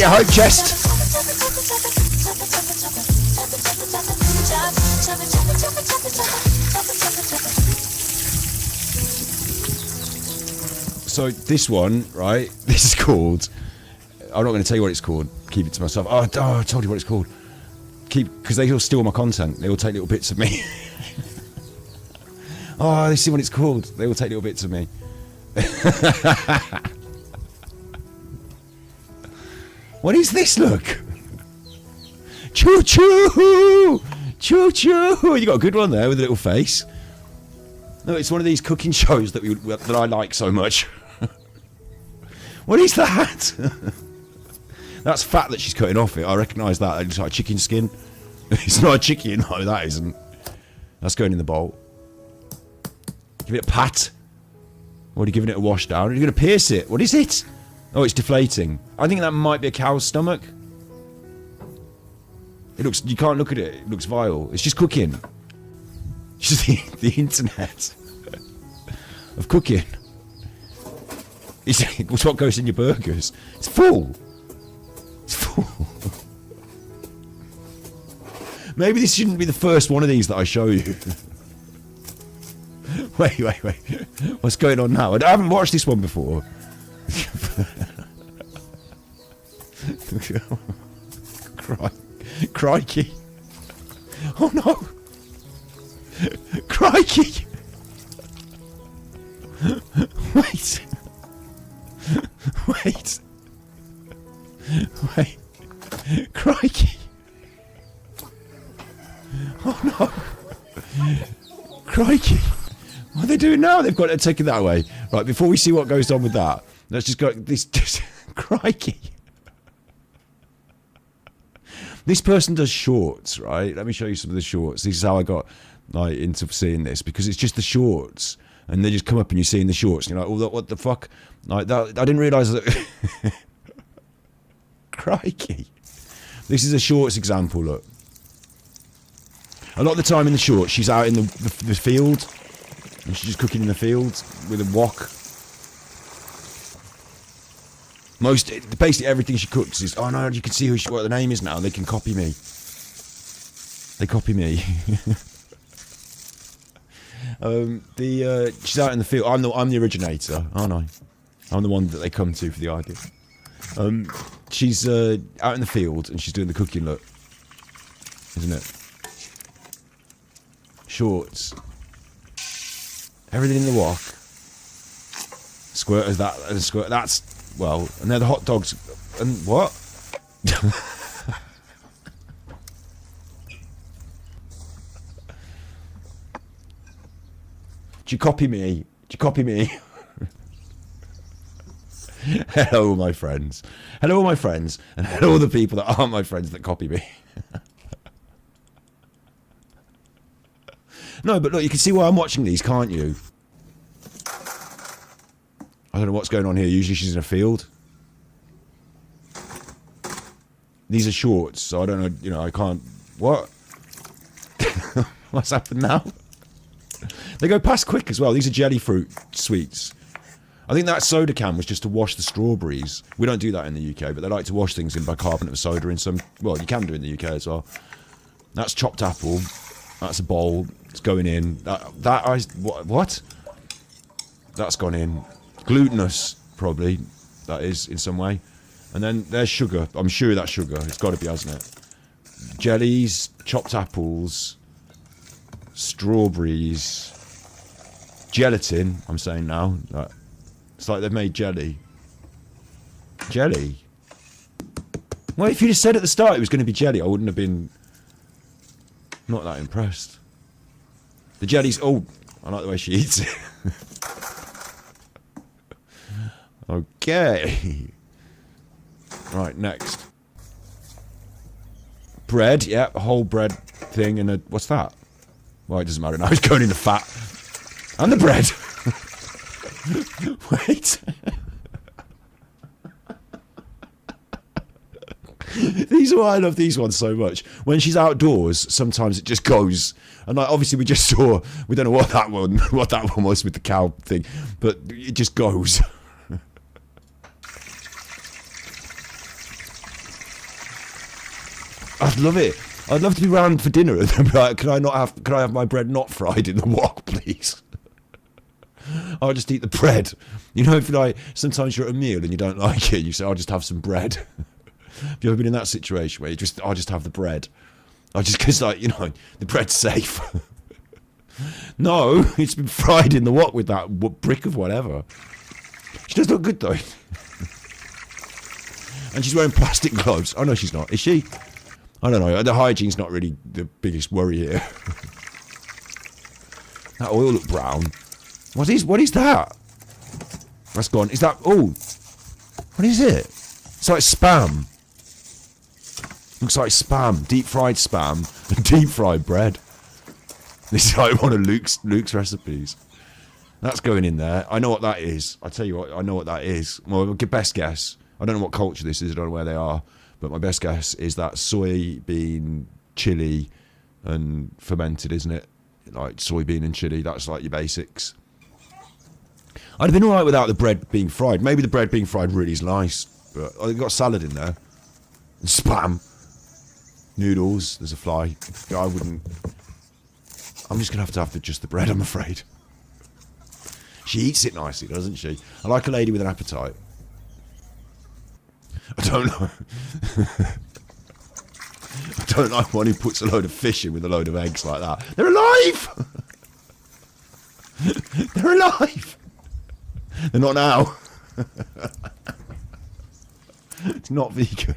your hype chest. So this one, right? This is called. I'm not going to tell you what it's called. Keep it to myself. Oh, I told you what it's called. Because they all steal my content. They all take little bits of me. Oh, this is what it's called. They all take little bits of me. What is this? Look. Choo choo, choo choo. You got a good one there with a little face. No, it's one of these cooking shows that I like so much. What is that? That's fat that she's cutting off it. I recognise that. It looks like chicken skin. It's not a chicken. No, that isn't. That's going in the bowl. Give it a pat. What are you giving it a wash down? Are you going to pierce it? What is it? Oh, it's deflating. I think that might be a cow's stomach. It looks. You can't look at it. It looks vile. It's just cooking. It's just the internet of cooking. It's what goes in your burgers. It's full. It's full. Maybe this shouldn't be the first one of these that I show you. Wait. What's going on now? I haven't watched this one before. Crikey. Oh no. Crikey. Wait. Crikey. Oh no. Crikey. What are they doing now? They've got to take it that way. Right, before we see what goes on with that, let's just go. Crikey. This person does shorts, right? Let me show you some of the shorts. This is how I got into seeing this, because it's just the shorts. And they just come up and you're seeing the shorts. And you're like, oh, what the fuck? Like that, I didn't realise that. Crikey. This is a shorts example, look. A lot of the time in the shorts, she's out in the field. And she's just cooking in the field with a wok. Basically everything she cooks is, oh no, you can see what the name is now. They can copy me. They copy me. She's out in the field. I'm the originator, aren't I? I'm the one that they come to for the idea. She's out in the field and she's doing the cooking. Look, isn't it? Shorts. Everything in the wok. Squirt as that. And squirt. That's well. And they're the hot dogs. And what? Do you copy me? Do you copy me? Hello, my friends. Hello, my friends. And hello, the people that aren't my friends that copy me. No, but look, you can see why I'm watching these, can't you? I don't know what's going on here. Usually she's in a field. These are shorts, so I don't know, you know, I can't... What? What's happened now? They go past quick as well. These are jelly fruit sweets. I think that soda can was just to wash the strawberries. We don't do that in the UK, but they like to wash things in bicarbonate of soda in some... Well, you can do in the UK as well. That's chopped apple. That's a bowl. It's going in. What? That's gone in. Glutinous, probably. That is, in some way. And then there's sugar. I'm sure that's sugar. It's got to be, hasn't it? Jellies, chopped apples, strawberries, gelatin, I'm saying now. It's like they've made jelly. Jelly? Well, if you'd have said at the start it was going to be jelly, I wouldn't have been not that impressed. The jelly's... Oh, I like the way she eats it. Okay. Right, next. Bread, yeah, a whole bread thing and a... What's that? Well, it doesn't matter now. It's going in the fat. And the bread. Wait. These are why I love these ones so much. When she's outdoors, sometimes it just goes. And like, obviously we just saw... We don't know what that one was with the cow thing. But it just goes. I'd love it. I'd love to be round for dinner and then be like, can I have my bread not fried in the wok, please? I'll just eat the bread. You know, if like sometimes you're at a meal and you don't like it, you say, I'll just have some bread. Have you ever been in that situation where I'll just have the bread? Because like, you know, the bread's safe. No, it's been fried in the wok with that brick of whatever. She does look good though. And she's wearing plastic gloves. Oh no, she's not. Is she? I don't know. The hygiene's not really the biggest worry here. That oil looked brown. What is that? That's gone. Is that... Oh. What is it? It's like spam. Looks like spam. Deep fried spam. And deep fried bread. This is like one of Luke's recipes. That's going in there. I know what that is. I tell you what, I know what that is. Well, best guess. I don't know what culture this is. I don't know where they are. But my best guess is that soybean, chili, and fermented, isn't it? Like soybean and chili. That's like your basics. I'd have been alright without the bread being fried. Maybe the bread being fried really is nice. But they've got salad in there. And spam. Noodles. There's a fly. I wouldn't... I'm just going to have just the bread, I'm afraid. She eats it nicely, doesn't she? I like a lady with an appetite. I don't know. I don't like one who puts a load of fish in with a load of eggs like that. They're alive! They're alive! They're not now. It's not vegan.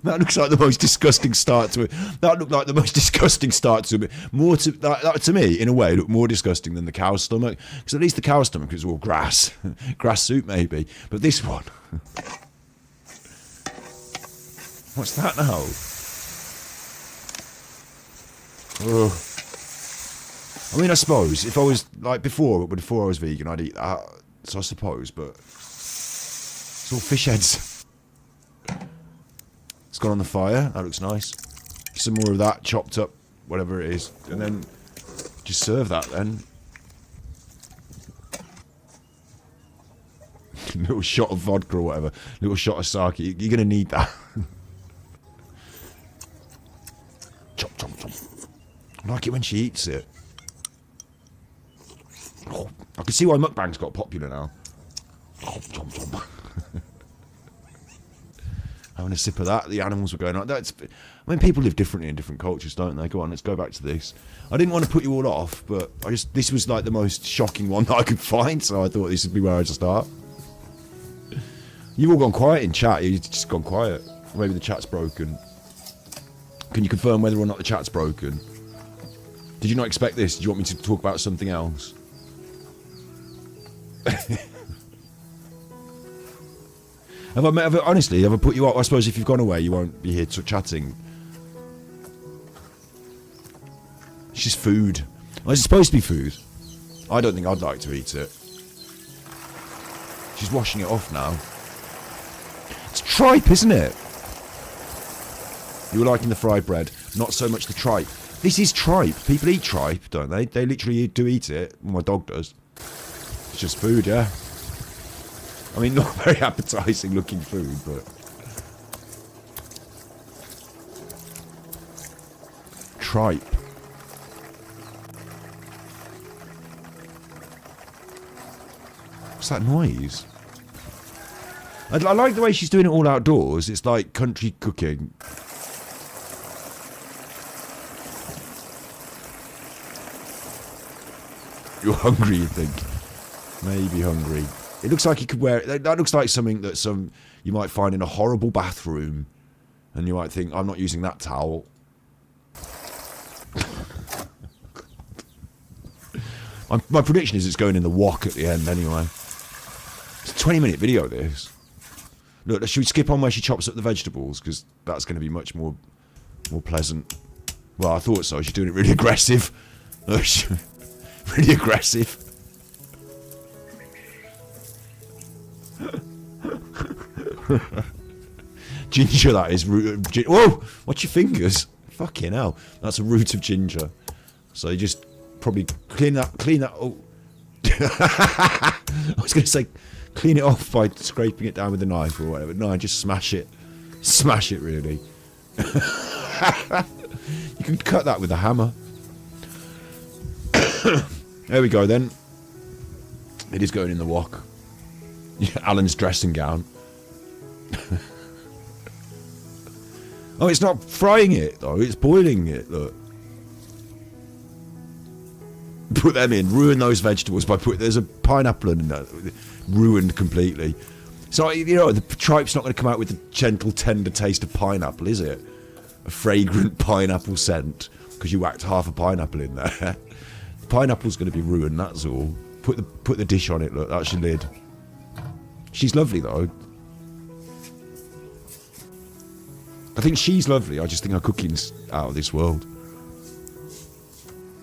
That looks like the most disgusting start to it. That looked like the most disgusting start to it. More to that, to me, in a way, looked more disgusting than the cow's stomach. Because at least the cow's stomach is all grass, grass soup maybe. But this one, what's that now? Oh. I mean, I suppose if I was like before I was vegan, I'd eat that. So I suppose, but it's all fish heads. It's gone on the fire. That looks nice. Some more of that chopped up, whatever it is, and then just serve that then. Little shot of vodka or whatever. Little shot of sake. You're gonna need that. Chop, chop, chop. I like it when she eats it. Oh, I can see why mukbang's got popular now. Chop, chop, chop. Having a sip of that, the animals were going on. I mean, people live differently in different cultures, don't they? Go on, let's go back to this. I didn't want to put you all off, but this was like the most shocking one that I could find, so I thought this would be where I'd start. You've all gone quiet in chat. You've just gone quiet. Maybe the chat's broken. Can you confirm whether or not the chat's broken? Did you not expect this? Did you want me to talk about something else? Honestly, have I put you up? I suppose if you've gone away, you won't be here chatting. It's just food. Well, it's supposed to be food. I don't think I'd like to eat it. She's washing it off now. It's tripe, isn't it? You were liking the fried bread, not so much the tripe. This is tripe. People eat tripe, don't they? They literally do eat it. My dog does. It's just food, yeah. I mean, not very appetising looking food, but... Tripe. What's that noise? I like the way she's doing it all outdoors. It's like country cooking. You're hungry, you think? Maybe hungry. It looks like you could wear it. That looks like something that you might find in a horrible bathroom. And you might think, I'm not using that towel. My prediction is it's going in the wok at the end anyway. It's a 20-minute video, this. Look, should we skip on where she chops up the vegetables? Because that's going to be much more pleasant. Well, I thought so. She's doing it really aggressive. Really aggressive. Ginger, that is. Root of ginger. Whoa! Watch your fingers. Fucking hell. That's a root of ginger. So you just probably clean that. Oh. I was going to say clean it off by scraping it down with a knife or whatever. No, just smash it. Smash it, really. You can cut that with a hammer. There we go, then. It is going in the wok. Alan's dressing gown. Oh, it's not frying it, though. It's boiling it, look. Put them in. Ruin those vegetables by putting... There's a pineapple in that. Ruined completely. So, you know, the tripe's not going to come out with the gentle, tender taste of pineapple, is it? A fragrant pineapple scent. Because you whacked half a pineapple in there. The pineapple's going to be ruined, that's all. Put the dish on it, look. That's your lid. She's lovely, though. I think she's lovely. I just think her cooking's out of this world.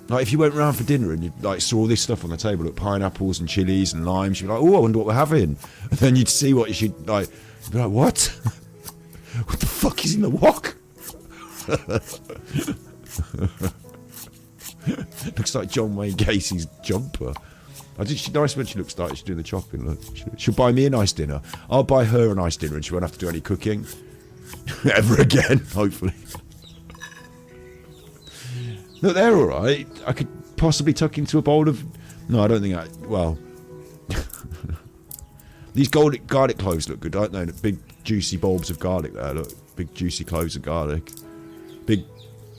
Like, if you went round for dinner and you like saw all this stuff on the table, like pineapples and chilies and limes, you'd be like, oh, I wonder what we're having. And then you'd see what you should, like, you'd be like, what? What the fuck is in the wok? Looks like John Wayne Gacy's jumper. She's nice when she looks like she's doing the chopping. Look, she'll buy me a nice dinner. I'll buy her a nice dinner and she won't have to do any cooking. Ever again, hopefully. Look, they're alright. I could possibly tuck into a bowl of... No, I don't think I... Well... These garlic cloves look good, don't they? Big, juicy bulbs of garlic there, look. Big, juicy cloves of garlic. Big,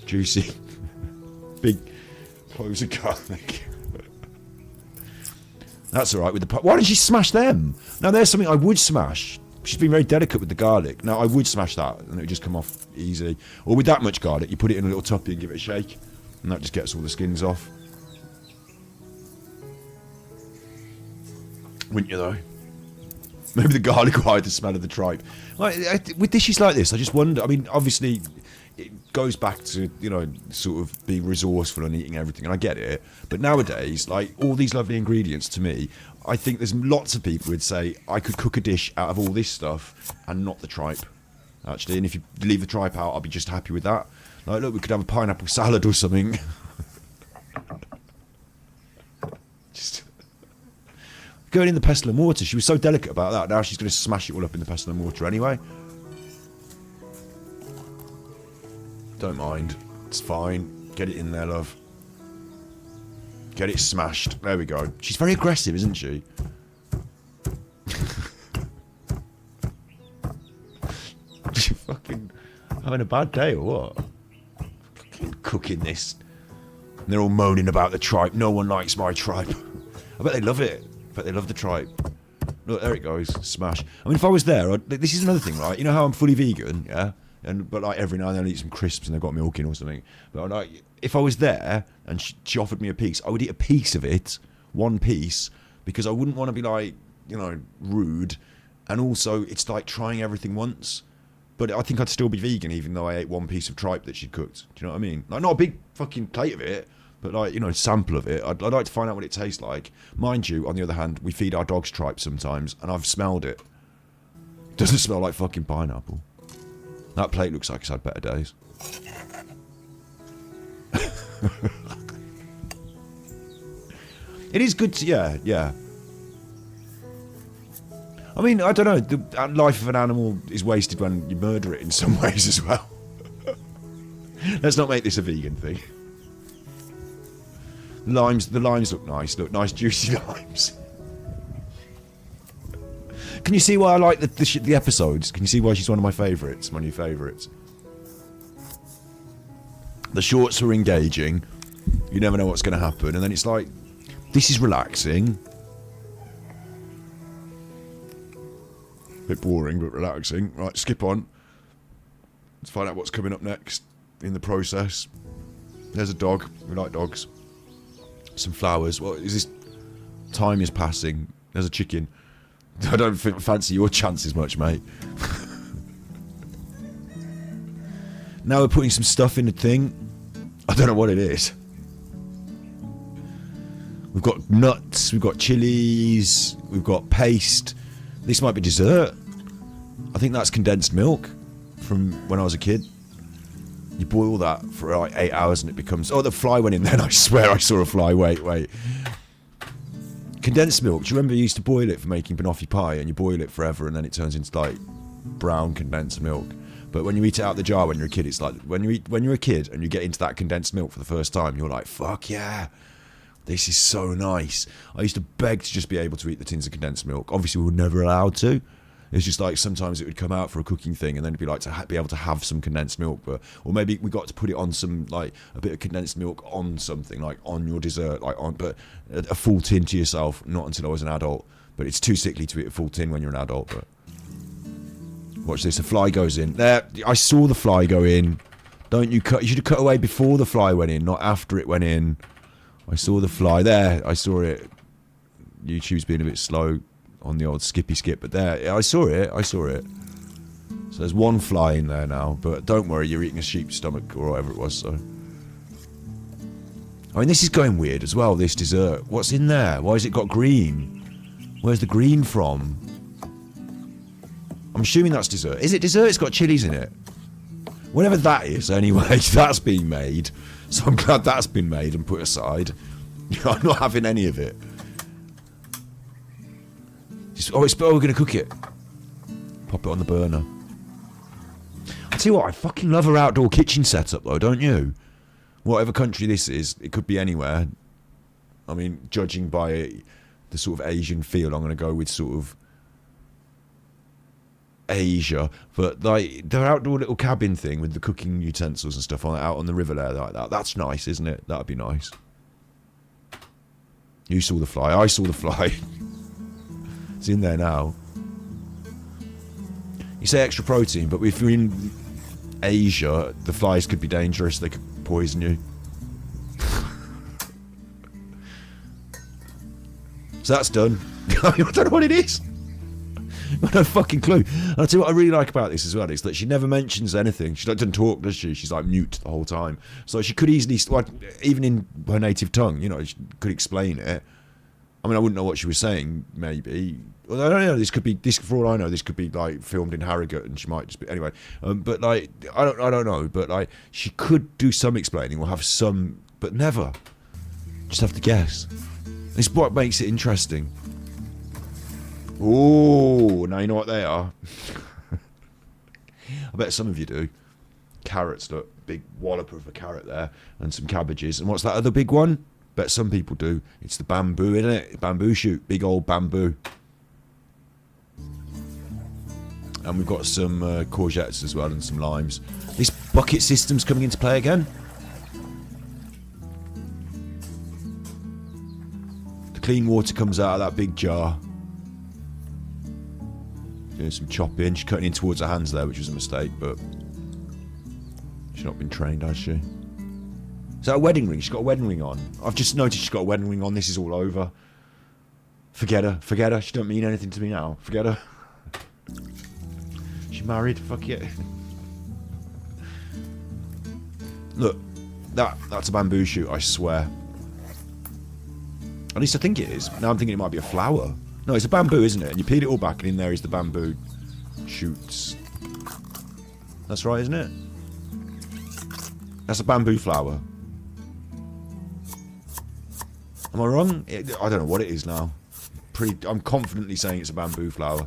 juicy... Big cloves of garlic. That's alright with the... Why didn't she smash them? Now, there's something I would smash. She's been very delicate with the garlic. Now, I would smash that, and it would just come off easy. Or with that much garlic, you put it in a little tuppy and give it a shake. And that just gets all the skins off. Wouldn't you, though? Maybe the garlic will hide the smell of the tripe. Like, with dishes like this, I just wonder... I mean, obviously, it goes back to, you know, sort of being resourceful and eating everything, and I get it. But nowadays, like, all these lovely ingredients, to me, I think there's lots of people who'd say, I could cook a dish out of all this stuff and not the tripe, actually. And if you leave the tripe out, I'll be just happy with that. Like, look, we could have a pineapple salad or something. Just going in the pestle and mortar. She was so delicate about that. Now she's going to smash it all up in the pestle and mortar anyway. Don't mind. It's fine. Get it in there, love. Get it smashed. There we go. She's very aggressive, isn't she? She fucking having a bad day or what? Fucking cooking this. And they're all moaning about the tripe. No one likes my tripe. I bet they love it. I bet they love the tripe. Look, there it goes. Smash. I mean, if I was there, this is another thing, right? You know how I'm fully vegan, yeah? But like every now and then I eat some crisps and they've got milk in or something. But like, if I was there and she offered me a piece, I would eat a piece of it, one piece, because I wouldn't want to be like, you know, rude. And also, it's like trying everything once. But I think I'd still be vegan even though I ate one piece of tripe that she'd cooked. Do you know what I mean? Like, not a big fucking plate of it, but like, you know, a sample of it. I'd like to find out what it tastes like. Mind you, on the other hand, we feed our dogs tripe sometimes, and I've smelled it. It doesn't smell like fucking pineapple. That plate looks like it's had better days. It is good to... Yeah. I mean, I don't know. The life of an animal is wasted when you murder it in some ways as well. Let's not make this a vegan thing. The limes look nice. Look, nice juicy limes. Can you see why I like the episodes? Can you see why she's one of my favourites? My new favourites. The shorts are engaging. You never know what's going to happen. And then it's like, this is relaxing. Bit boring, but relaxing. Right, skip on. Let's find out what's coming up next in the process. There's a dog. We like dogs. Some flowers. What is this? Time is passing. There's a chicken. I don't fancy your chances much, mate. Now we're putting some stuff in the thing. I don't know what it is. We've got nuts, we've got chilies, we've got paste. This might be dessert. I think that's condensed milk from when I was a kid. You boil that for like 8 hours and it becomes... Oh, the fly went in then. I swear I saw a fly. Wait. Condensed milk. Do you remember you used to boil it for making banoffee pie, and you boil it forever, and then it turns into like brown condensed milk. But when you eat it out the jar when you're a kid, it's like when you're a kid and you get into that condensed milk for the first time, you're like, fuck yeah, this is so nice. I used to beg to just be able to eat the tins of condensed milk. Obviously, we were never allowed to. It's just like sometimes it would come out for a cooking thing, and then it'd be like to be able to have some condensed milk, or maybe we got to put it on some, like a bit of condensed milk on something, like on your dessert, like on, but a full tin to yourself. Not until I was an adult, but it's too sickly to eat a full tin when you're an adult. But watch this, a fly goes in. There, I saw the fly go in. Don't you cut? You should have cut away before the fly went in, not after it went in. I saw the fly there. I saw it. YouTube's being a bit slow on the old skippy skip, but there, I saw it. So there's one fly in there now, but don't worry, you're eating a sheep's stomach or whatever it was. So, I mean, this is going weird as well. This dessert. What's in there? Why has it got green? Where's the green from? I'm assuming that's dessert. Is it dessert? It's got chilies in it. Whatever that is, anyway, that's being made. So I'm glad that's been made and put aside. I'm not having any of it. Oh, we're going to cook it. Pop it on the burner. I tell you what, I fucking love her outdoor kitchen setup, though, don't you? Whatever country this is, it could be anywhere. I mean, judging by the sort of Asian feel, I'm going to go with sort of Asia. But like their outdoor little cabin thing with the cooking utensils and stuff out on the river there like that. That's nice, isn't it? That'd be nice. You saw the fly. I saw the fly. It's in there now. You say extra protein, but if you're in Asia, the flies could be dangerous. They could poison you. So that's done. I don't know what it is. I've got no fucking clue. And I'll tell you what I really like about this as well, is that she never mentions anything. She doesn't talk, does she? She's like mute the whole time. So she could easily, even in her native tongue, you know, she could explain it. I mean, I wouldn't know what she was saying, maybe. Well, I don't know. This could be, for all I know, this could be like filmed in Harrogate, and she might just be anyway. But like, I don't know. But like, she could do some explaining, or have some, but never. Just have to guess. This is what makes it interesting. Oh, now you know what they are. I bet some of you do. Carrots, look, big wallop of a carrot there, and some cabbages. And what's that other big one? Bet some people do. It's the bamboo, isn't it? Bamboo shoot, big old bamboo. And we've got some courgettes as well, and some limes. This bucket system's coming into play again. The clean water comes out of that big jar. Doing some chopping. She's cutting in towards her hands there, which was a mistake, but she's not been trained, has she? Is that a wedding ring? She's got a wedding ring on. I've just noticed she's got a wedding ring on. This is all over. Forget her. Forget her. She don't mean anything to me now. Forget her. She married. Fuck it. Look, that's a bamboo shoot, I swear. At least I think it is. Now I'm thinking it might be a flower. No, it's a bamboo, isn't it? And you peel it all back, and in there is the bamboo shoots. That's right, isn't it? That's a bamboo flower. Am I wrong? I don't know what it is now. I'm confidently saying it's a bamboo flower.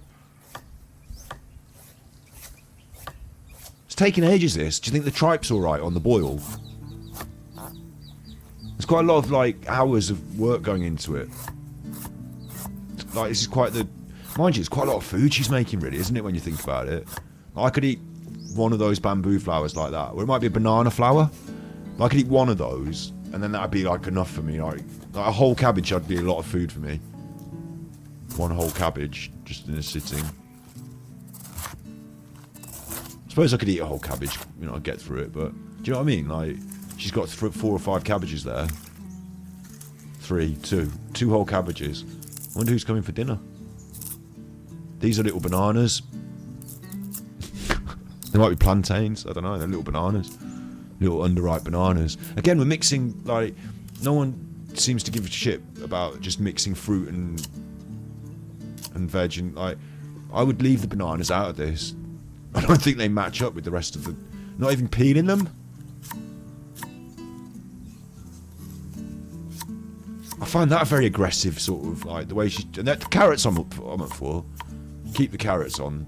It's taking ages, this. Do you think the tripe's alright on the boil? There's quite a lot of, like, hours of work going into it. Like, this is quite the... Mind you, it's quite a lot of food she's making, really, isn't it, when you think about it? I could eat one of those bamboo flowers like that. Or it might be a banana flower. I could eat one of those, and then that'd be, like, enough for me. Like a whole cabbage would be a lot of food for me. One whole cabbage, just in a sitting. I suppose I could eat a whole cabbage, you know, I'd get through it, but... Do you know what I mean? Like, she's got 4 or 5 cabbages there. 2 whole cabbages. I wonder who's coming for dinner. These are little bananas. They might be plantains. I don't know. They're little bananas. Little underripe bananas. Again, we're mixing, like... No one seems to give a shit about just mixing fruit and veg. And, like... I would leave the bananas out of this. I don't think they match up with the rest of the... Not even peeling them. find that very aggressive, sort of like the way she. And the carrots I'm up for. Keep the carrots on.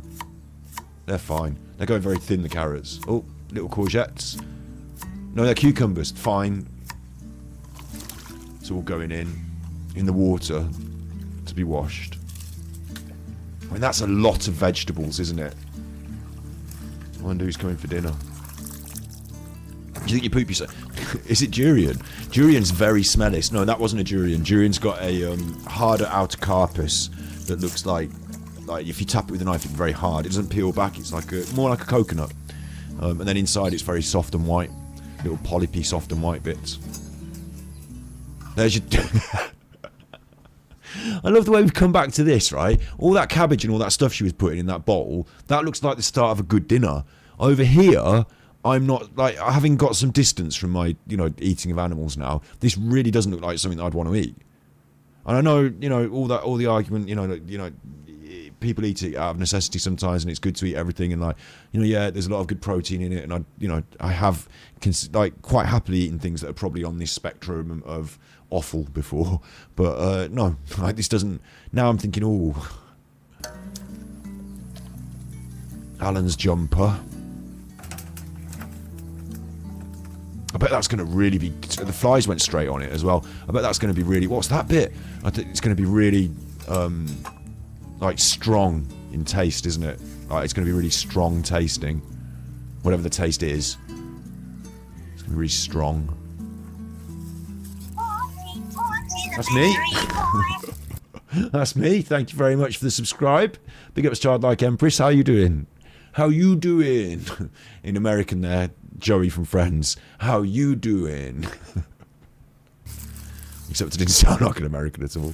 They're fine. They're going very thin, the carrots. Oh, little courgettes. No, they're cucumbers. Fine. It's all going in the water to be washed. I mean, that's a lot of vegetables, isn't it? I wonder who's coming for dinner. Do you think you poop yourself? Is it durian? Durian's very smelly. No, that wasn't a durian. Durian's got a harder outer carpus that looks like if you tap it with a knife, it's very hard. It doesn't peel back. It's like more like a coconut. And then inside, it's very soft and white, little polypy soft and white bits. There's your. I love the way we've come back to this, right? All that cabbage and all that stuff she was putting in that bowl, that looks like the start of a good dinner. Over here, I'm not, like, having got some distance from my, eating of animals now, this really doesn't look like something that I'd want to eat. And I know, all the argument, people eat it out of necessity sometimes, and it's good to eat everything, and there's a lot of good protein in it, and I have quite happily eaten things that are probably on this spectrum of offal before, but no, this doesn't. Now I'm thinking, oh, Alan's jumper. I bet that's going to really be. The flies went straight on it as well. I bet that's going to be really. What's that bit? I think it's going to be really. Strong in taste, isn't it? It's going to be really strong tasting. Whatever the taste is. It's going to be really strong. That's me. That's me. Thank you very much for the subscribe. Big ups, Childlike Empress. How you doing? How you doing? In American there, Joey from Friends. How you doing? Except it didn't sound like an American at all.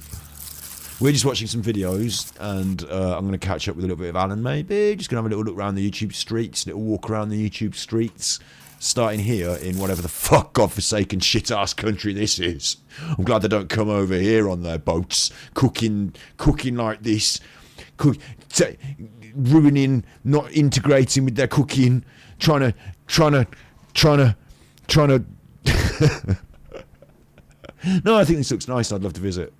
We're just watching some videos, and I'm going to catch up with a little bit of Alan, maybe. Just going to have a little look around the YouTube streets, a little walk around the YouTube streets, starting here in whatever the fuck godforsaken shit-ass country this is. I'm glad they don't come over here on their boats, cooking like this, ruining, not integrating with their cooking, trying to. No, I think this looks nice. I'd love to visit.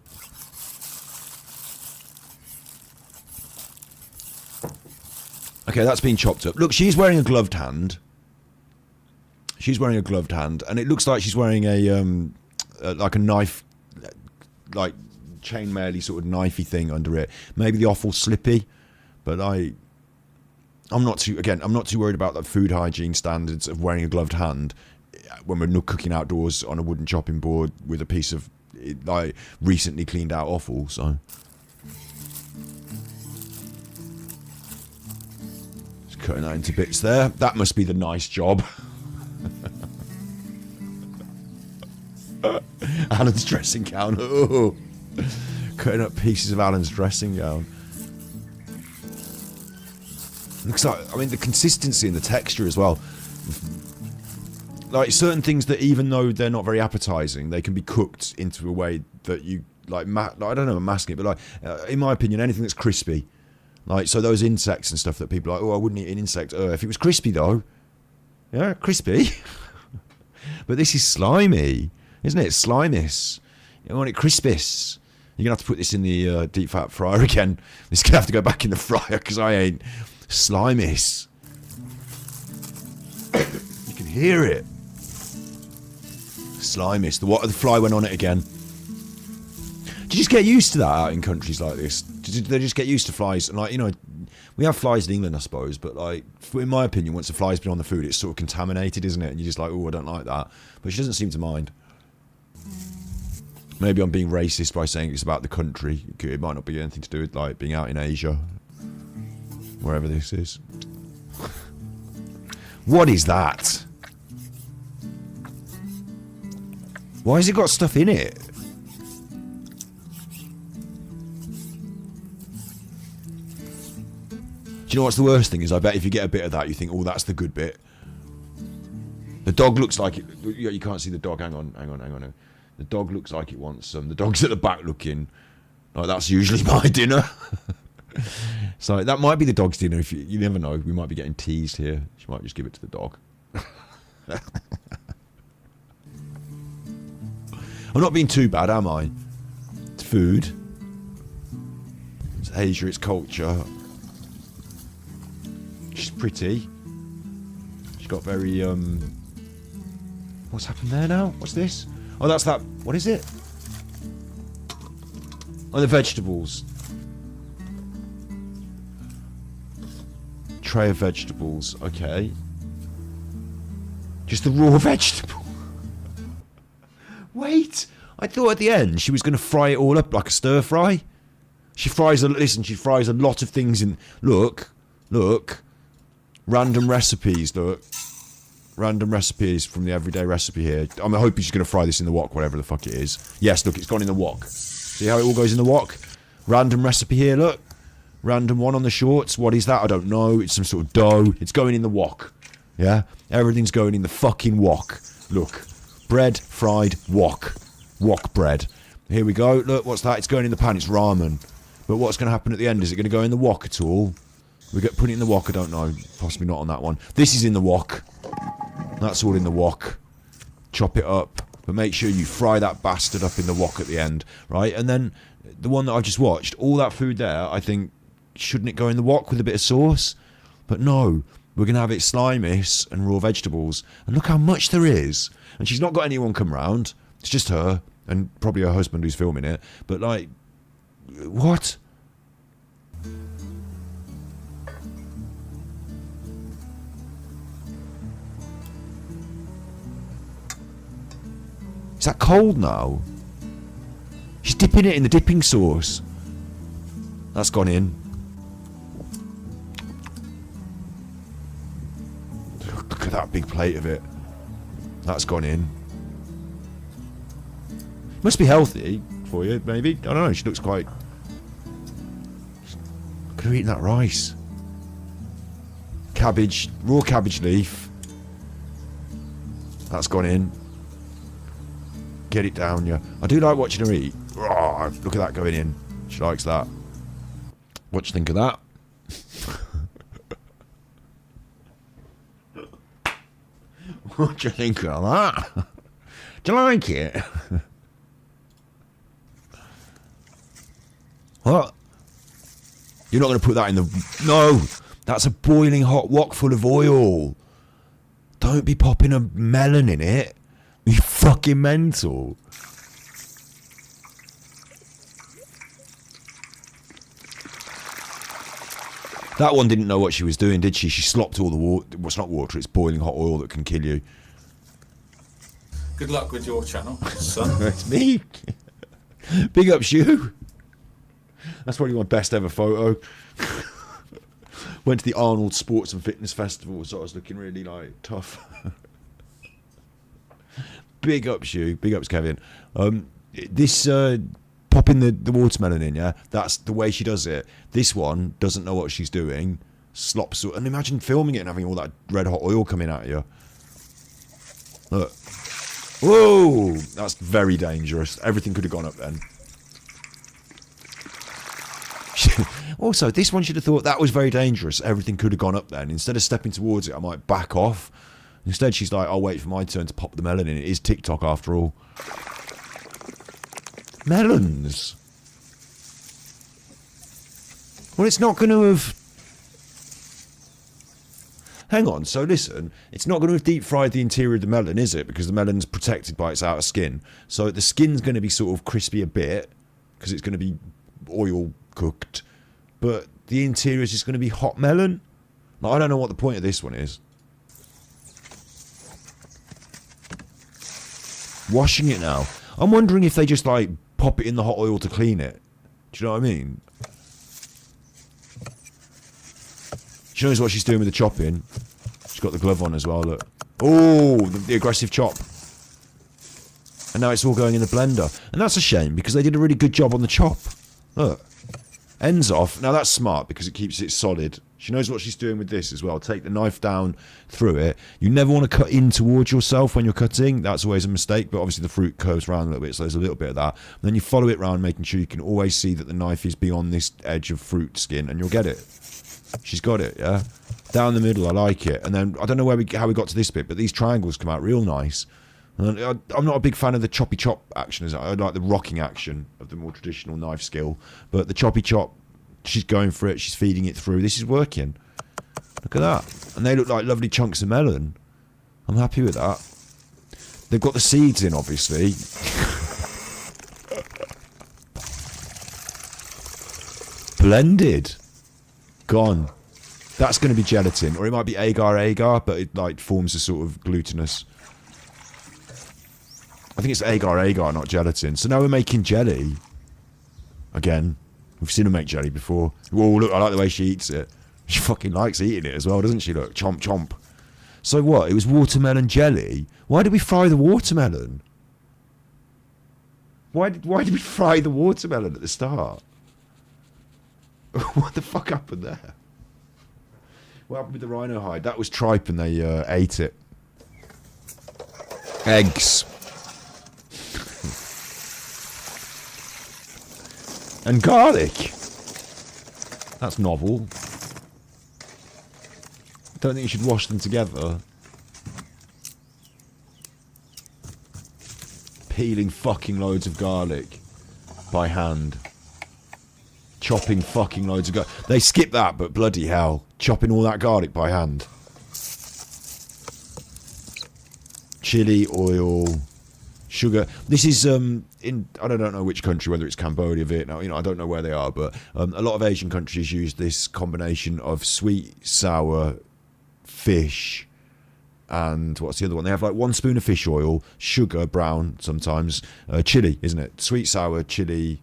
Okay, that's been chopped up. Look, she's wearing a gloved hand. She's wearing a gloved hand, and it looks like she's wearing a like a knife, like chainmail-y sort of knifey thing under it. Maybe the offal slippy, but I'm not too worried about the food hygiene standards of wearing a gloved hand when we're not cooking outdoors on a wooden chopping board with a piece of recently cleaned out offal. So. Cutting that into bits there. That must be the nice job. Alan's dressing gown. Oh. Cutting up pieces of Alan's dressing gown. Looks like, the consistency and the texture as well. Like certain things that, even though they're not very appetizing, they can be cooked into a way that you I don't know, I'm masking it, but in my opinion, anything that's crispy. So those insects and stuff that people are like, oh, I wouldn't eat an insect. If it was crispy, though. Yeah, crispy. But this is slimy, isn't it? Slimis. You want it crispis. You're going to have to put this in the deep fat fryer again. This is going to have to go back in the fryer because I ain't slimis. You can hear it. Slimis. The fly went on it again. Do you just get used to that out in countries like this? Do they just get used to flies? And we have flies in England, I suppose, but in my opinion, once the fly's been on the food, it's sort of contaminated, isn't it? And you're just like, oh, I don't like that. But she doesn't seem to mind. Maybe I'm being racist by saying it's about the country. It might not be anything to do with being out in Asia, wherever this is. What is that? Why has it got stuff in it? Do you know what's the worst thing is? I bet if you get a bit of that, you think, oh, that's the good bit. The dog looks like it. You can't see the dog. Hang on. The dog looks like it wants some. The dog's at the back looking. That's usually my dinner. So that might be the dog's dinner. If you never know, we might be getting teased here. She might just give it to the dog. I'm not being too bad, am I? food. It's Asia, it's culture. She's pretty. She's got very, what's happened there now? What's this? Oh, that's that, what is it? Oh, the vegetables. Tray of vegetables, okay. Just the raw vegetable. Wait, I thought at the end she was going to fry it all up like a stir fry. She fries she fries a lot of things in, look. Random recipes, look. Random recipes from the everyday recipe here. I'm hoping she's going to fry this in the wok, whatever the fuck it is. Yes, look, it's gone in the wok. See how it all goes in the wok? Random recipe here, look. Random one on the shorts. What is that? I don't know. It's some sort of dough. It's going in the wok. Yeah? Everything's going in the fucking wok. Look. Bread, fried, wok. Wok bread. Here we go. Look, what's that? It's going in the pan. It's ramen. But what's going to happen at the end? Is it going to go in the wok at all? We get put it in the wok. I don't know. Possibly not on that one. This is in the wok. That's all in the wok. Chop it up. But make sure you fry that bastard up in the wok at the end. Right? And then the one that I've just watched, all that food there, I think, shouldn't it go in the wok with a bit of sauce? But no. We're going to have it slimis and raw vegetables. And look how much there is. And she's not got anyone come round. It's just her. And probably her husband who's filming it. But like, what? Is that cold now? She's dipping it in the dipping sauce. That's gone in. Look at that big plate of it. That's gone in. Must be healthy for you, maybe. I don't know. She looks quite... Could have eaten that rice. Cabbage. Raw cabbage leaf. That's gone in. Get it down, yeah. I do like watching her eat. Oh, look at that going in. She likes that. What do you think of that? What do you think of that? Do you like it? What? You're not going to put that in the... No! That's a boiling hot wok full of oil. Don't be popping a melon in it. You fucking mental. That one didn't know what she was doing, did she? She slopped all the water. Well, it's not water, it's boiling hot oil that can kill you. Good luck with your channel, son. It's me. Big ups you. That's probably my best ever photo. Went to the Arnold Sports and Fitness Festival, so I was looking really like tough. Big ups you. Big ups Kevin. This popping the watermelon in, yeah, that's the way she does it. This one doesn't know what she's doing. Slops. And imagine filming it and having all that red hot oil coming at you. Look. Whoa! That's very dangerous. Everything could have gone up then. Also, this one should have thought that was very dangerous. Everything could have gone up then. Instead of stepping towards it, I might back off. Instead, she's like, I'll wait for my turn to pop the melon in. It is TikTok after all. Melons. Well, it's not going to have... Hang on, so listen. It's not going to have deep fried the interior of the melon, is it? Because the melon's protected by its outer skin. So the skin's going to be sort of crispy a bit, because it's going to be oil cooked. But the interior is just going to be hot melon. Like, I don't know what the point of this one is. Washing it now. I'm wondering if they just like pop it in the hot oil to clean it. Do you know what I mean? She knows what she's doing with the chopping. She's got the glove on as well, look. Oh, the aggressive chop. And now it's all going in the blender. And that's a shame because they did a really good job on the chop. Look. Ends off. Now that's smart because it keeps it solid. She knows what she's doing with this as well. Take the knife down through it. You never want to cut in towards yourself when you're cutting. That's always a mistake. But obviously the fruit curves around a little bit, so there's a little bit of that. And then you follow it around, making sure you can always see that the knife is beyond this edge of fruit skin, and you'll get it. She's got it, yeah? Down the middle, I like it. And then, I don't know how we got to this bit, but these triangles come out real nice. And I'm not a big fan of the choppy chop action. I like the rocking action of the more traditional knife skill. But the choppy chop, she's going for it. She's feeding it through. This is working. Look at that. And they look like lovely chunks of melon. I'm happy with that. They've got the seeds in, obviously. Blended. Gone. That's going to be gelatin. Or it might be agar-agar, but it like forms a sort of glutinous... I think it's agar-agar, not gelatin. So now we're making jelly. Again. We've seen her make jelly before. Whoa, look, I like the way she eats it. She fucking likes eating it as well, doesn't she? Look, chomp, chomp. So what? It was watermelon jelly? Why did we fry the watermelon? Why did we fry the watermelon at the start? What the fuck happened there? What happened with the rhino hide? That was tripe and they ate it. Eggs. And garlic. That's novel. Don't think you should wash them together. Peeling fucking loads of garlic by hand. Chopping fucking loads of garlic. They skip that, but bloody hell. Chopping all that garlic by hand. Chili, oil, sugar. This is in I don't know which country, whether it's Cambodia, Vietnam, I don't know where they are, but a lot of Asian countries use this combination of sweet, sour, fish, and what's the other one? They have like 1 spoon of fish oil, sugar, brown sometimes, chili, isn't it? Sweet, sour, chili,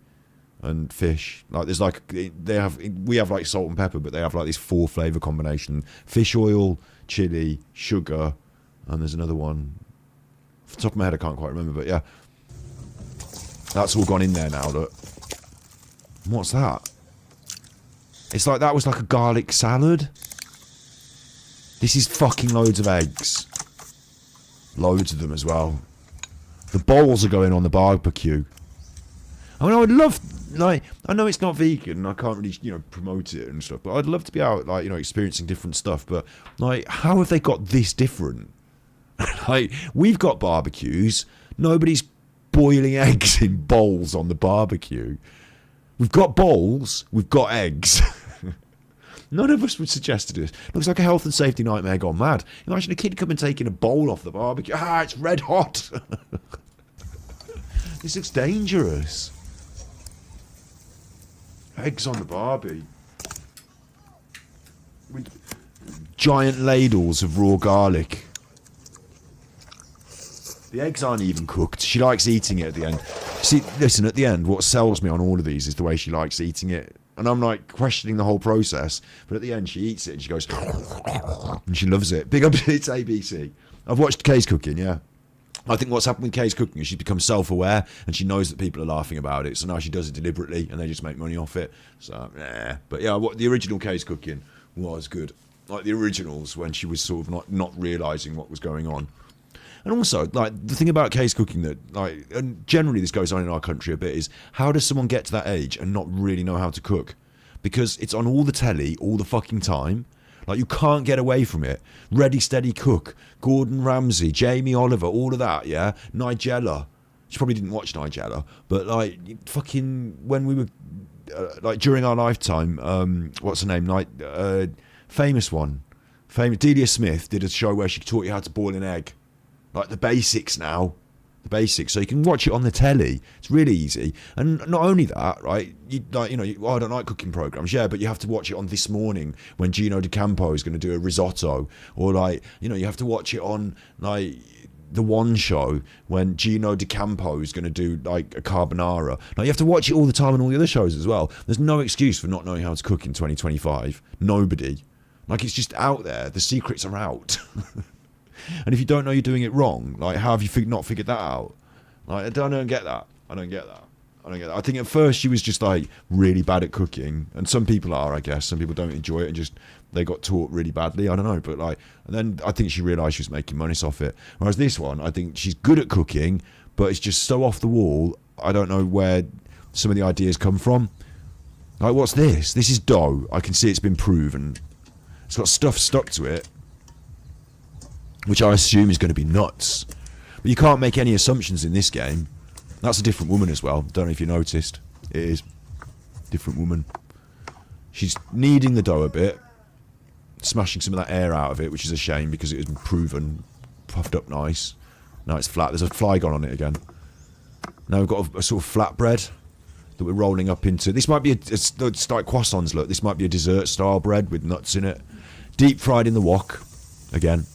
and fish. Like there's like we have like salt and pepper, but they have like this 4 flavour combination: fish oil, chili, sugar, and there's another one. Off the top of my head, I can't quite remember, but yeah, that's all gone in there now. Look, what's that? It's like that was like a garlic salad. This is fucking loads of eggs. Loads of them as well. The bowls are going on the barbecue. I mean, I would love, like, I know it's not vegan and I can't really, promote it and stuff, but I'd love to be out, like, experiencing different stuff. But, like, how have they got this different? Like, we've got barbecues. Nobody's boiling eggs in bowls on the barbecue. We've got bowls. We've got eggs. None of us would suggest this. Looks like a health and safety nightmare gone mad. Imagine a kid coming taking a bowl off the barbecue. Ah, it's red hot. This looks dangerous. Eggs on the barbie. With giant ladles of raw garlic. The eggs aren't even cooked. She likes eating it at the end. See, listen, at the end, what sells me on all of these is the way she likes eating it. And I'm like questioning the whole process. But at the end, she eats it and she goes, and she loves it. Big up, it's ABC. I've watched Kay's cooking, yeah. I think what's happened with Kay's cooking is she's become self-aware and she knows that people are laughing about it. So now she does it deliberately and they just make money off it. So, But yeah, what the original Kay's cooking was good. Like the originals when she was sort of not realising what was going on. And also, like, the thing about Kay's cooking that, like, and generally this goes on in our country a bit, is how does someone get to that age and not really know how to cook? Because it's on all the telly all the fucking time. Like, you can't get away from it. Ready, Steady, Cook, Gordon Ramsay, Jamie Oliver, all of that, yeah? Nigella. She probably didn't watch Nigella, but, like, fucking, when we were, like, during our lifetime, what's her name? Like, famous one. Delia Smith did a show where she taught you how to boil an egg. Like the basics now. The basics. So you can watch it on the telly. It's really easy. And not only that, right? I don't like cooking programs. Yeah, but you have to watch it on This Morning when Gino D'Acampo is going to do a risotto. Or like, you have to watch it on like The One Show when Gino D'Acampo is going to do like a carbonara. Like you have to watch it all the time on all the other shows as well. There's no excuse for not knowing how to cook in 2025. Nobody. Like it's just out there. The secrets are out. And if you don't know you're doing it wrong, like how have you not figured that out? Like I don't get that. I don't get that. I think at first she was just like really bad at cooking, and some people are, I guess. Some people don't enjoy it and just they got taught really badly. I don't know, but like, and then I think she realised she was making money off it. Whereas this one, I think she's good at cooking, but it's just so off the wall. I don't know where some of the ideas come from. Like, what's this? This is dough. I can see it's been proven. It's got stuff stuck to it, which I assume is going to be nuts. But you can't make any assumptions in this game. That's a different woman as well. Don't know if you noticed. It is. Different woman. She's kneading the dough a bit. Smashing some of that air out of it, which is a shame because it has been proven. Puffed up nice. Now it's flat. There's a fly gone on it again. Now we've got a sort of flatbread that we're rolling up into. This might be it's like croissants, look. This might be a dessert-style bread with nuts in it. Deep fried in the wok. Again.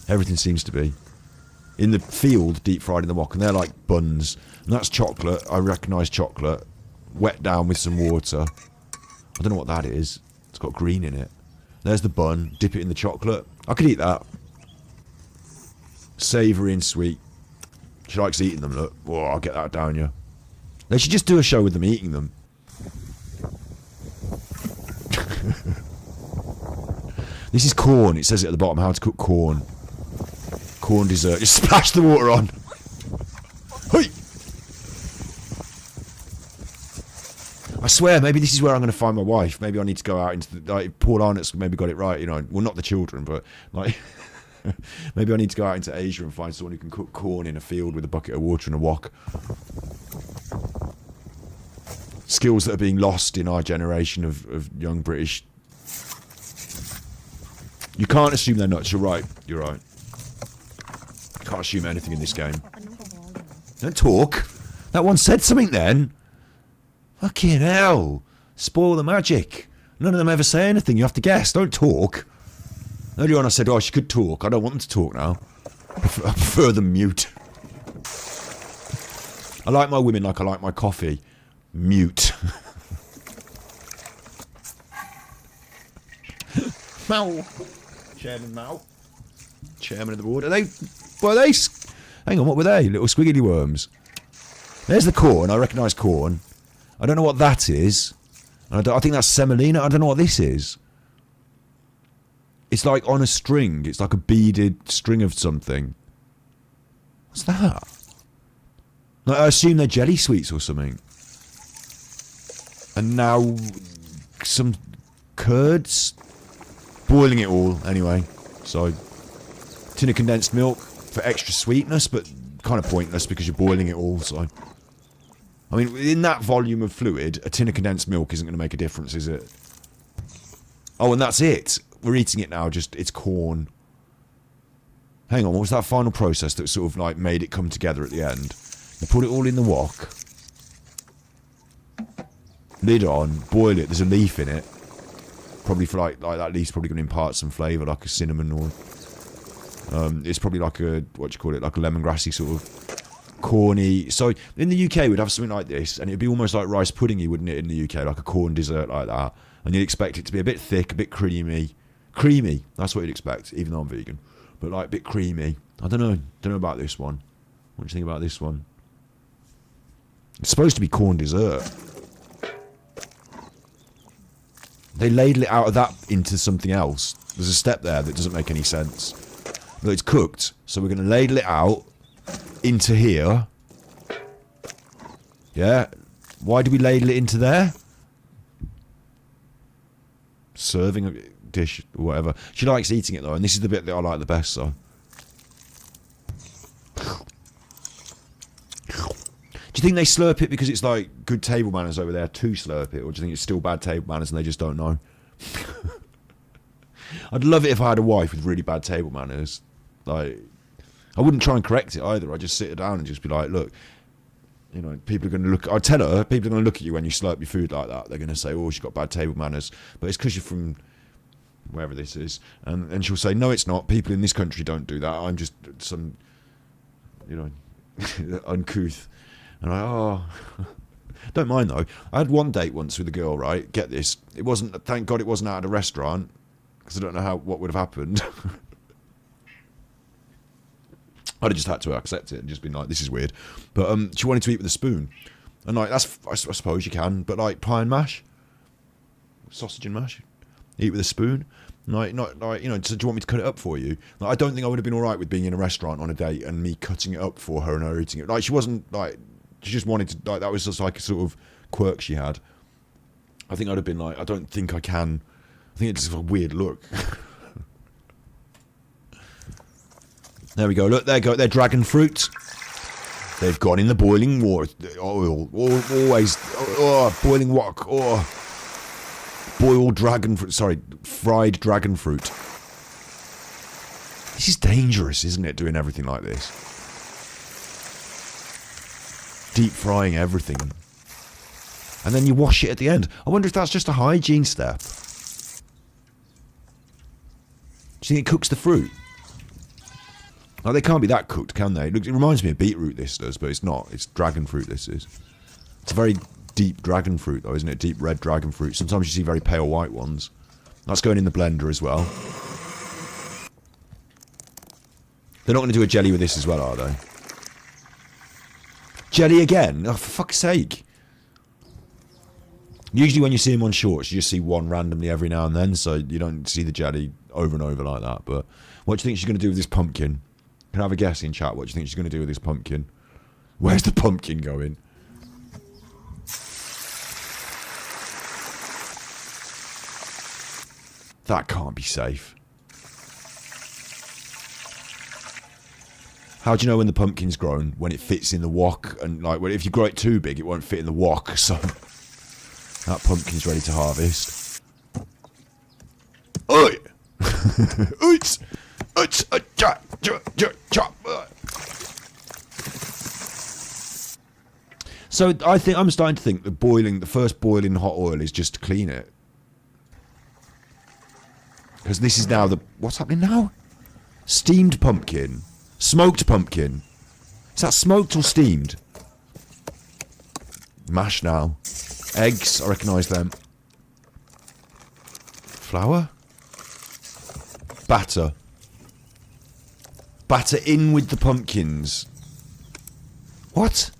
Everything seems to be. In the field, deep fried in the wok. And they're like buns. And that's chocolate. I recognise chocolate. Wet down with some water. I don't know what that is. It's got green in it. There's the bun. Dip it in the chocolate. I could eat that. Savoury and sweet. She likes eating them, look. Oh, I'll get that down you. They should just do a show with them eating them. This is corn. It says it at the bottom, how to cook corn. Corn dessert. Just splash the water on. Hey! I swear, maybe this is where I'm going to find my wife. Maybe I need to go out into the... Like, Paul Arnott's maybe got it right, you know. Well, not the children, but, like... maybe I need to go out into Asia and find someone who can cook corn in a field with a bucket of water and a wok. Skills that are being lost in our generation of young British. You can't assume they're nuts. You're right. You're right. You can't assume anything in this game. Don't talk. That one said something then. Fucking hell. Spoil the magic. None of them ever say anything. You have to guess. Don't talk. Earlier on I said, oh, she could talk. I don't want them to talk now. I prefer them mute. I like my women like I like my coffee. Mute. Mao. Chairman Mao. Chairman of the board. Are they... What are they... Hang on, what were they? Little squiggly worms. There's the corn. I recognise corn. I don't know what that is. I think that's semolina. I don't know what this is. It's like on a string. It's like a beaded string of something. What's that? Like, I assume they're jelly sweets or something. And now some curds. Boiling it all anyway. So tin of condensed milk for extra sweetness, but kind of pointless because you're boiling it all. So I mean, in that volume of fluid, a tin of condensed milk isn't going to make a difference, is it? Oh, and that's it. We're eating it now. Just it's corn. Hang on, what was that final process that sort of like made it come together at the end? You put it all in the wok. Lid on, boil it. There's a leaf in it. Probably for like that leaf's probably going to impart some flavour, like a cinnamon or... it's probably like a, what do you call it, like a lemongrassy sort of corny... So, in the UK we'd have something like this, and it'd be almost like rice puddingy, wouldn't it, in the UK? Like a corn dessert like that. And you'd expect it to be a bit thick, a bit creamy. Creamy, that's what you'd expect, even though I'm vegan. But like a bit creamy. I don't know about this one. What do you think about this one? It's supposed to be corn dessert. They ladle it out of that into something else. There's a step there that doesn't make any sense. But it's cooked, so we're going to ladle it out into here. Yeah. Why do we ladle it into there? Serving a dish or whatever. She likes eating it though, and this is the bit that I like the best, so. Do you think they slurp it because it's like good table manners over there to slurp it, or do you think it's still bad table manners and they just don't know? I'd love it if I had a wife with really bad table manners. Like, I wouldn't try and correct it either. I'd just sit her down and just be like, look, you know, people are going to look... I'd tell her, people are going to look at you when you slurp your food like that. They're going to say, oh, she's got bad table manners. But it's because you're from wherever this is. And she'll say, no, it's not. People in this country don't do that. I'm just some, you know, uncouth. And don't mind though. I had one date once with a girl, right? Get this. It wasn't, thank God it wasn't out at a restaurant, because I don't know what would have happened. I'd have just had to accept it and just been like, this is weird. But she wanted to eat with a spoon. And like, that's, I suppose you can, but like pie and mash, sausage and mash, eat with a spoon. Like, not like, you know, so do you want me to cut it up for you? Like, I don't think I would have been alright with being in a restaurant on a date and me cutting it up for her and her eating it. Like, she wasn't like, she just wanted to, like, that was just like a sort of quirk she had. I think I'd have been like, I don't think I can. I think it's just a weird look. There we go. Look, there go. They're dragon fruit. They've gone in the boiling water. Oil. Always. Oh, boiling wok. Oh. Boiled dragon fruit. Sorry, fried dragon fruit. This is dangerous, isn't it, doing everything like this? Deep frying everything. And then you wash it at the end. I wonder if that's just a hygiene step. Do you think it cooks the fruit? Like, they can't be that cooked, can they? It reminds me of beetroot, this does, but it's not. It's dragon fruit, this is. It's a very deep dragon fruit, though, isn't it? Deep red dragon fruit. Sometimes you see very pale white ones. That's going in the blender as well. They're not going to do a jelly with this as well, are they? Jelly again? Oh, for fuck's sake. Usually when you see them on shorts, you just see one randomly every now and then, so you don't see the jelly over and over like that. But what do you think she's going to do with this pumpkin? Can I have a guess in chat? What do you think she's going to do with this pumpkin? Where's the pumpkin going? That can't be safe. How do you know when the pumpkin's grown? When it fits in the wok, and like, well, if you grow it too big, it won't fit in the wok. So that pumpkin's ready to harvest. Oi! Oots! Oots! Chop! Chop! So I'm starting to think that the first boiling hot oil is just to clean it. Because this is now what's happening now? Steamed pumpkin. Smoked pumpkin. Is that smoked or steamed? Mash now. Eggs, I recognise them. Flour? Batter. Batter in with the pumpkins. What?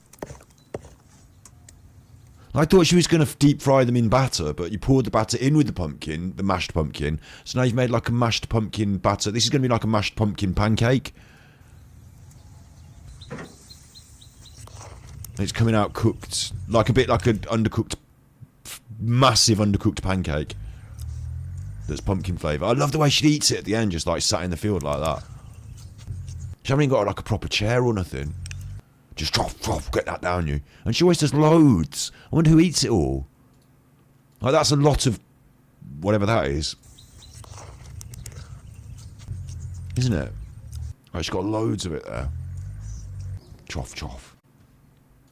I thought she was going to deep fry them in batter, but you poured the batter in with the pumpkin, the mashed pumpkin. So now you've made like a mashed pumpkin batter. This is going to be like a mashed pumpkin pancake. It's coming out cooked, like a bit like an undercooked, massive undercooked pancake. That's pumpkin flavour. I love the way she eats it at the end, just like sat in the field like that. She hasn't even got like a proper chair or nothing. Just get that down you. And she always does loads. I wonder who eats it all. Like, that's a lot of whatever that is. Isn't it? Like, she's got loads of it there. Choff, choff.